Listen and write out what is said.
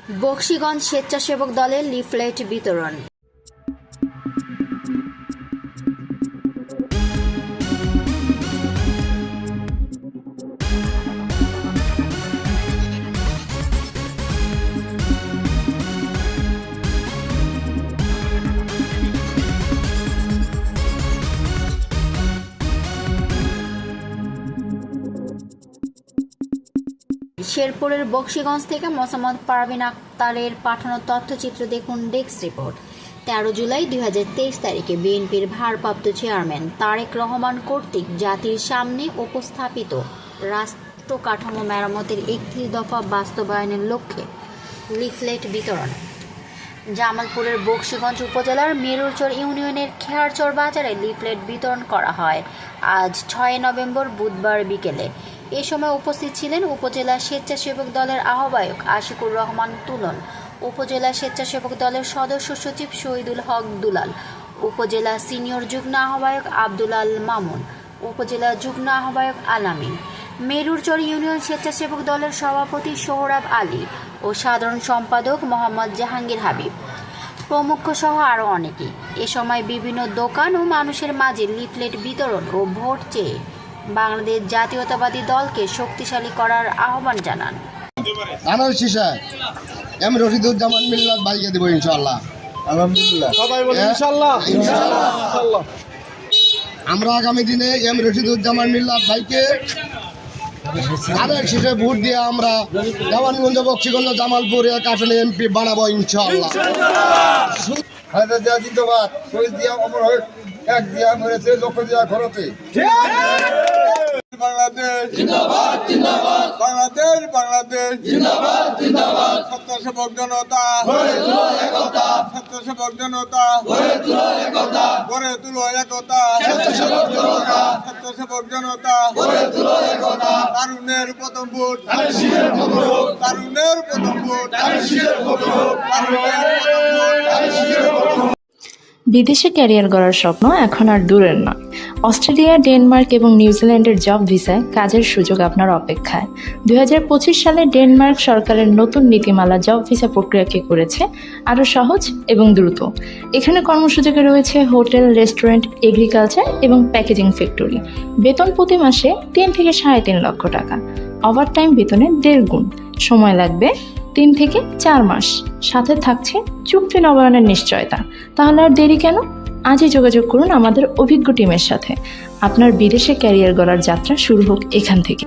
বকশীগঞ্জ স্বেচ্ছাসেবক দলের লিফলেট বিতরণ। শেরপুরের বকশীগঞ্জ থেকে মোসাম্মদ পারভিন আক্তারের পাঠানো তথ্যচিত্র দেখুন ডেস্ক রিপোর্ট। 13 জুলাই 2023 তারিখে বিএনপির ভারপ্রাপ্ত চেয়ারম্যান তারেক রহমান কর্তৃক জাতির সামনে উপস্থাপিত রাষ্ট্র কাঠামো মেরামতের 31 দফা বাস্তবায়নের লক্ষ্যে লিফলেট বিতরণ। জামালপুরের বকশীগঞ্জ উপজেলার মেরুরচর ইউনিয়নের খেয়ারচর বাজারে লিফলেট বিতরণ করা হয় আজ 6 নভেম্বর বুধবার বিকেলে। এ সময় উপস্থিত ছিলেন উপজেলা স্বেচ্ছাসেবক দলের আহ্বায়ক আশিকুর রহমান তুলন, উপজেলা স্বেচ্ছাসেবক দলের সদস্য সচিব শহীদুল হক দুলাল, উপজেলা সিনিয়র যুগ্ম আহ্বায়ক আব্দুল আল মামুন, উপজেলা যুগ্ম আহ্বায়ক আলামিন, মেরুরচর ইউনিয়ন স্বেচ্ছাসেবক দলের সভাপতি সোহরাব আলী ও সাধারণ সম্পাদক মোহাম্মদ জাহাঙ্গীর হাবিব প্রমুখ সহ আরও অনেকেই। এ সময় বিভিন্ন দোকান ও মানুষের মাঝে লিফলেট বিতরণ ও ভোট চেয়ে বাংলাদেশ জাতীয়তাবাদী দলকে শক্তিশালী করার আহ্বান জানান। এম রশিদুজ্জামান মিল্লাত বাইকে দেব ইনশাআল্লাহ। আলহামদুলিল্লাহ, সবাই বলেন ইনশাআল্লাহ। ইনশাআল্লাহ আমরা আগামী দিনে এম রশিদুজ্জামান মিল্লাত ভাইকে ধানের শীষে ভোট দিয়ে আমরা দেওয়ানগঞ্জ, বকশীগঞ্জ, জামালপুর এক আসনে এমপি বানাবো ইনশাআল্লাহ। জিন্দাবাদ। শহীদ দিয়া অমর হয়ে এক দিয়া মরেছে, লক্ষ দিয়া ঘরতে। বাংলাদেশ জিন্দাবাদ, জিন্দাবাদ। বাংলাদেশ, বাংলাদেশ জিন্দাবাদ, জিন্দাবাদ। স্বেচ্ছাসেবক জনতা গড়ে তুলো একতা, স্বেচ্ছাসেবক জনতা গড়ে তুলো একতা, গড়ে তুলো একতা। স্বেচ্ছাসেবক জনতা, স্বেচ্ছাসেবক জনতা গড়ে তুলো একতা। তারুণের প্রথম ভোট ধানের শীষের প্রথম ভোট, তারুণের প্রথম ভোট ধানের শীষের প্রথম ভোট, তারুণের প্রথম ভোট ধানের শীষের প্রথম ভোট। বিদেশে ক্যারিয়ার গড়ার স্বপ্ন এখন আর দূরের নয়। অস্ট্রেলিয়া, ডেনমার্ক এবং নিউজিল্যান্ডের জব ভিসায় কাজের সুযোগ আপনার অপেক্ষায়। 2025 সালে ডেনমার্ক সরকারের নতুন নীতিমালা জব ভিসা প্রক্রিয়াকে করেছে আরও সহজ এবং দ্রুত। এখানে কর্মসূচিতে রয়েছে হোটেল, রেস্টুরেন্ট, এগ্রিকালচার এবং প্যাকেজিং ফ্যাক্টরি। বেতন প্রতি মাসে 3 থেকে 3.5 লক্ষ টাকা। ওভারটাইম বেতনের 1.5 গুণ। সময় লাগবে 3 থেকে 4 মাস। সাথে থাকছে চুক্তি নবায়নের নিশ্চয়তা। তাহলে আর দেরি কেন? আজই যোগাযোগ করুন আমাদের অভিজ্ঞ টিমের সাথে। আপনার বিদেশে ক্যারিয়ার গড়ার যাত্রা শুরু হোক এখান থেকে।